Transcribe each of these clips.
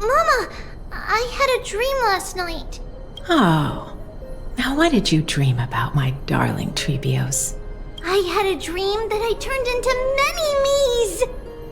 Mama, I had a dream last night. Oh. Now what did you dream about, my darling Tribios? I had a dream that I turned into many me's.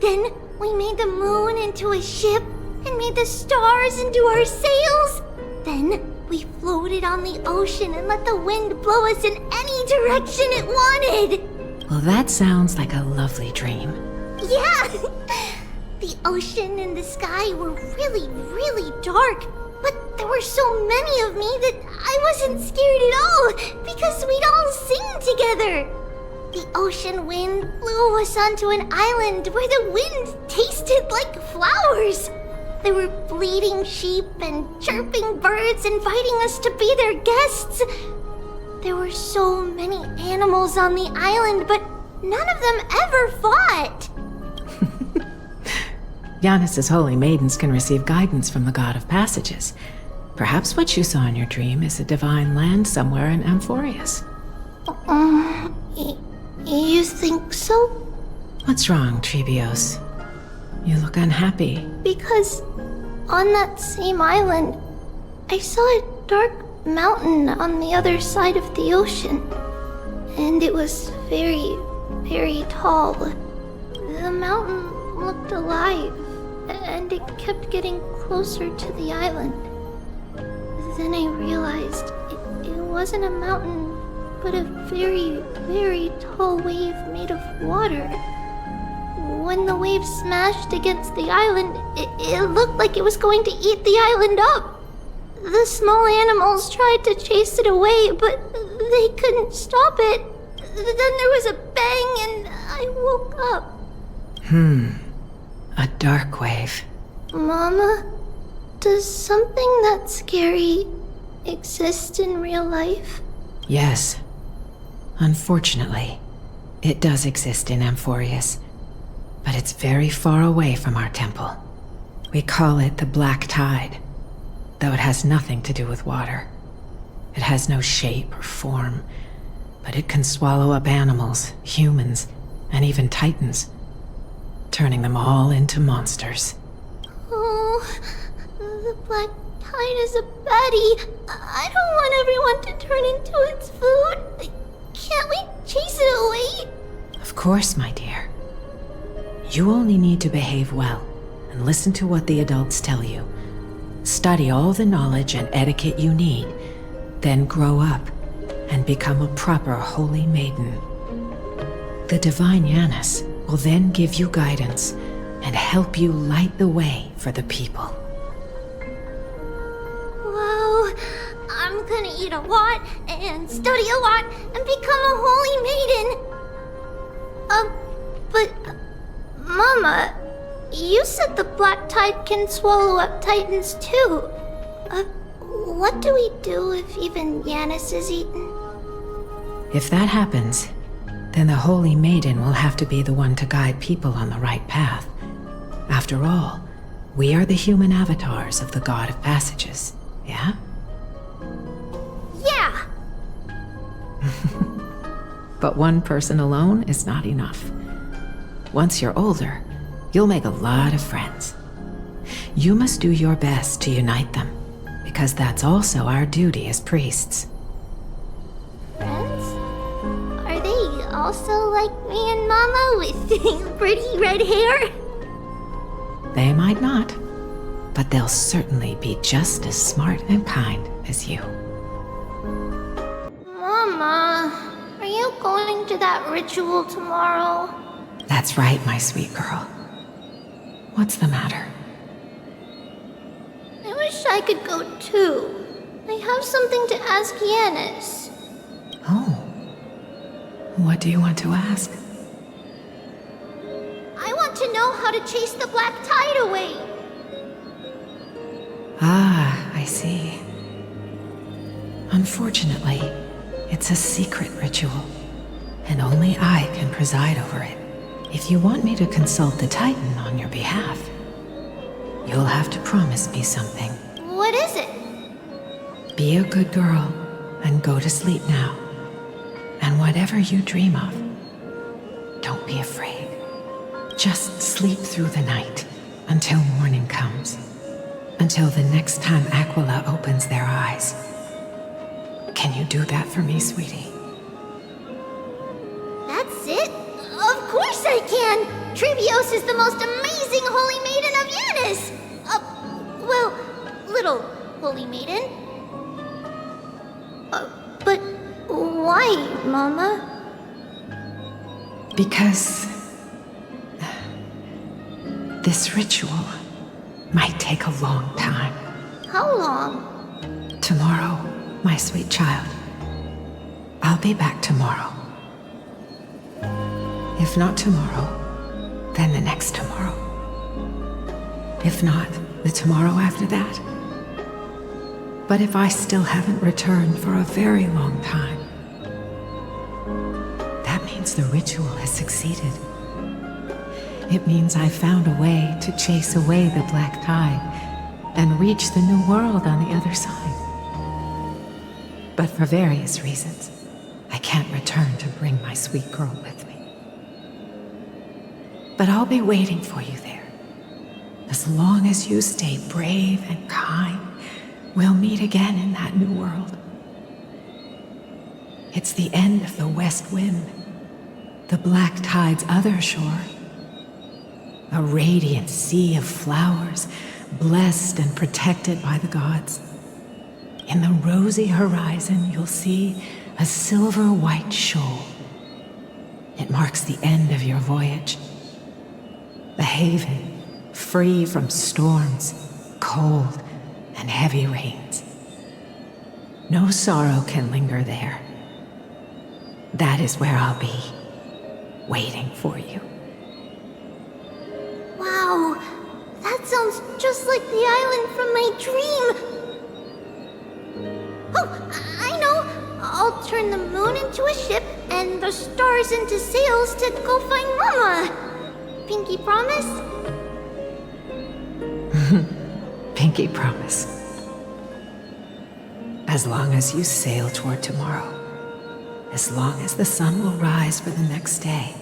Then we made the moon into a ship and made the stars into our sails. Then we floated on the ocean and let the wind blow us in any direction it wanted. Well, that sounds like a lovely dream. Yeah! The ocean and the sky were really, really dark, but there were so many of me that I wasn't scared at all because we'd all sing together. The ocean wind blew us onto an island where the wind tasted like flowers. There were bleating sheep and chirping birds inviting us to be their guests. There were so many animals on the island, but none of them ever fought. Janus's holy maidens can receive guidance from the god of passages. Perhaps what you saw in your dream is a divine land somewhere in Amphoreus. You think so? What's wrong, Tribios? You look unhappy. Because on that same island, I saw a dark mountain on the other side of the ocean. And it was very, very tall. The mountain looked alive, and it kept getting closer to the island. Then I realized it wasn't a mountain, but a very, very tall wave made of water. When the wave smashed against the island, it looked like it was going to eat the island up. The small animals tried to chase it away, but they couldn't stop it. Then there was a bang and I woke up. A dark wave. Mama, does something that scary exist in real life? Yes. Unfortunately, it does exist in Amphoreus, but it's very far away from our temple. We call it the Black Tide, though it has nothing to do with water. It has no shape or form, but it can swallow up animals, humans, and even titans, turning them all into monsters. Oh, the Black Tide is a baddie. I don't want everyone to turn into its food. Can't we chase it away? Of course, my dear. You only need to behave well and listen to what the adults tell you. Study all the knowledge and etiquette you need, then grow up and become a proper holy maiden. The divine Janus will then give you guidance and help you light the way for the people. Wow, I'm gonna eat a lot and study a lot and become a holy maiden. But Mama, you said the Black Tide can swallow up titans too. What do we do if even Janus is eaten? If that happens, then the holy maiden will have to be the one to guide people on the right path. After all, we are the human avatars of the god of passages, yeah? Yeah! But one person alone is not enough. Once you're older, you'll make a lot of friends. You must do your best to unite them, because that's also our duty as priests. Friends? Are they also like me and Mama with pretty red hair? They might not, but they'll certainly be just as smart and kind as you. Mama, are you going to that ritual tomorrow? That's right, my sweet girl. What's the matter? I wish I could go too. I have something to ask Janus. Oh. What do you want to ask? I want to know how to chase the Black Tide away. Ah, I see. Unfortunately, it's a secret ritual, and only I can preside over it. If you want me to consult the Titan on your behalf, you'll have to promise me something. What is it? Be a good girl and go to sleep now. And whatever you dream of, don't be afraid. Just sleep through the night Until morning comes. Until the next time Aquila opens their eyes. Can you do that for me, sweetie? That's it? Of course I can! Tribios is the most amazing holy maiden of Janus! Well, little holy maiden. But why, Mama? Because this ritual might take a long time. How long? Tomorrow, my sweet child. I'll be back tomorrow. If not tomorrow, then the next tomorrow. If not, the tomorrow after that. But if I still haven't returned for a very long time, that means the ritual has succeeded. It means I found a way to chase away the black tide and reach the new world on the other side. But for various reasons, I can't return to bring my sweet girl with me. But I'll be waiting for you there. As long as you stay brave and kind, we'll meet again in that new world. It's the end of the west wind, the black tide's other shore. A radiant sea of flowers, blessed and protected by the gods. In the rosy horizon, you'll see a silver-white shoal. It marks the end of your voyage. A haven, free from storms, cold, and heavy rains. No sorrow can linger there. That is where I'll be, waiting for you. Wow, that sounds just like the island from my dream. Oh, I know. I'll turn the moon into a ship and the stars into sails to go find Mama. Pinky promise? Pinky promise. As long as you sail toward tomorrow, as long as the sun will rise for the next day,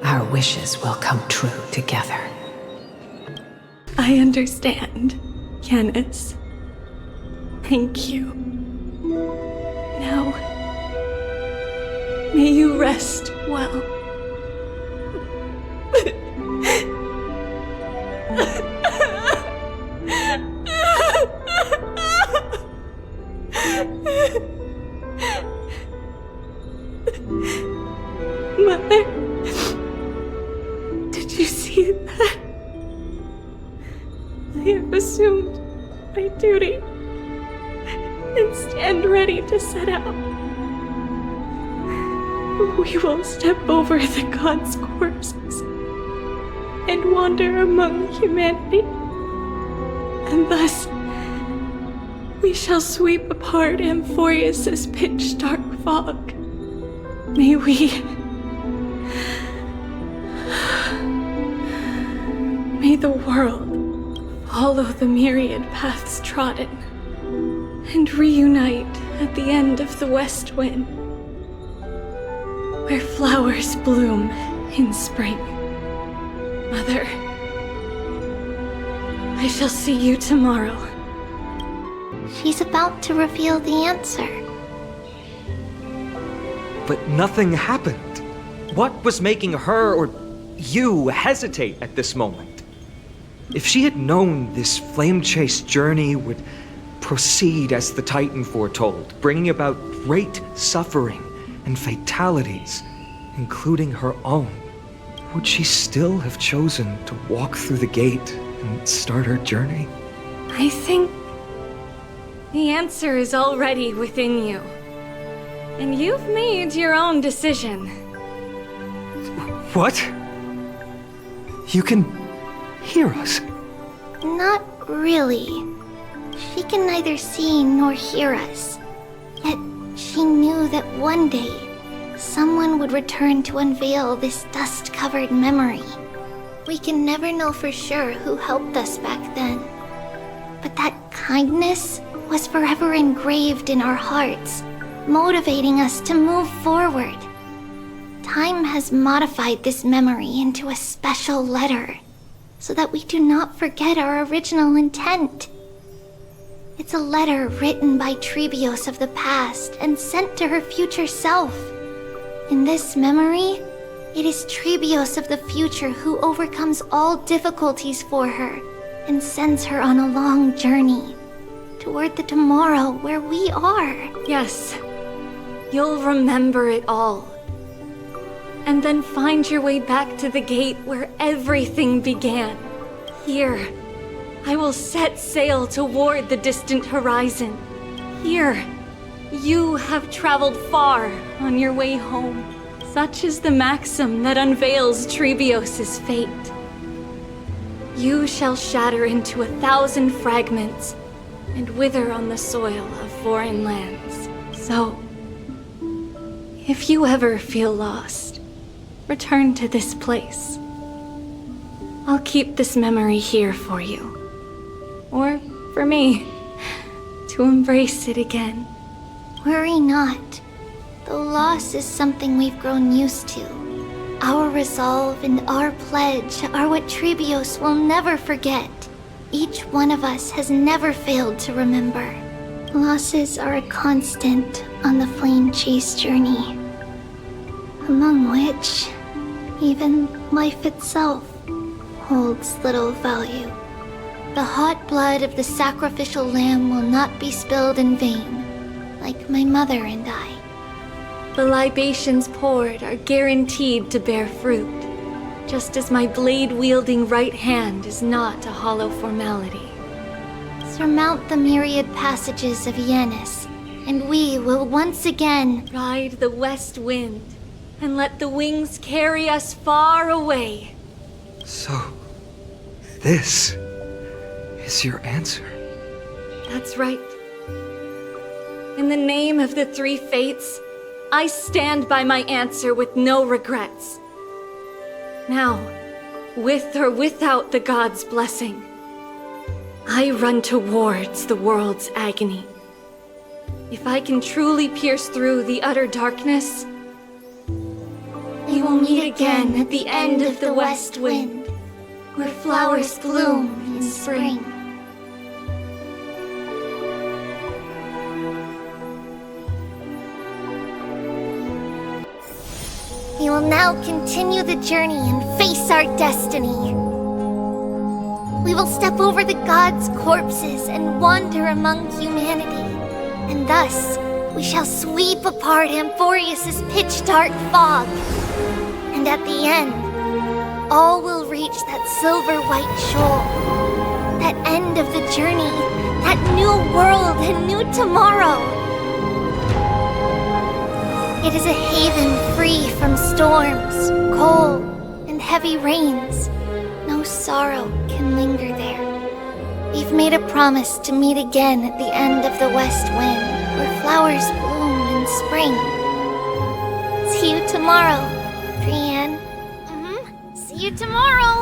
our wishes will come true together. I understand, Janus. Thank you. Now, may you rest well. Mother, did you see that? I have assumed my duty and stand ready to set out. We will step over the gods' corpses and wander among humanity, and thus we shall sweep apart Amphoreus' pitch-dark fog. May the world follow the myriad paths trodden and reunite at the end of the west wind, where flowers bloom in spring. Mother, I shall see you tomorrow. She's about to reveal the answer. But nothing happened. What was making her or you hesitate at this moment? If she had known this flame chase journey would proceed as the Titan foretold, bringing about great suffering and fatalities, including her own, would she still have chosen to walk through the gate and start her journey? I think the answer is already within you. And you've made your own decision. What? You can hear us? Not really. She can neither see nor hear us. Yet she knew that one day, someone would return to unveil this dust-covered memory. We can never know for sure who helped us back then. But that kindness was forever engraved in our hearts, motivating us to move forward. Time has modified this memory into a special letter, so that we do not forget our original intent. It's a letter written by Tribios of the past and sent to her future self. In this memory, it is Tribios of the future who overcomes all difficulties for her and sends her on a long journey toward the tomorrow where we are. Yes, you'll remember it all. And then find your way back to the gate where everything began. Here, I will set sail toward the distant horizon. Here, you have traveled far on your way home. Such is the maxim that unveils Tribios' fate. You shall shatter into 1,000 fragments and wither on the soil of foreign lands. So, if you ever feel lost, return to this place. I'll keep this memory here for you. Or for me, to embrace it again. Worry not. Though loss is something we've grown used to, our resolve and our pledge are what Tribios will never forget. Each one of us has never failed to remember. Losses are a constant on the flame chase journey, among which even life itself holds little value. The hot blood of the sacrificial lamb will not be spilled in vain, like my mother and I. The libations poured are guaranteed to bear fruit, just as my blade-wielding right hand is not a hollow formality. Surmount the myriad passages of Janus, and we will once again ride the west wind and let the wings carry us far away. So, this is your answer. That's right. In the name of the three fates, I stand by my answer with no regrets. Now, with or without the god's blessing, I run towards the world's agony. If I can truly pierce through the utter darkness, we will meet again at the end of the west wind, where flowers bloom in spring. We will now continue the journey and face our destiny. We will step over the gods' corpses and wander among humanity, and thus we shall sweep apart Amphoreus' pitch-dark fog. And at the end, all will reach that silver-white shoal, that end of the journey, that new world and new tomorrow. It is a haven free from storms, cold, and heavy rains. No sorrow can linger there. We've made a promise to meet again at the end of the west wind, where flowers bloom in spring. See you tomorrow, Brienne. See you tomorrow!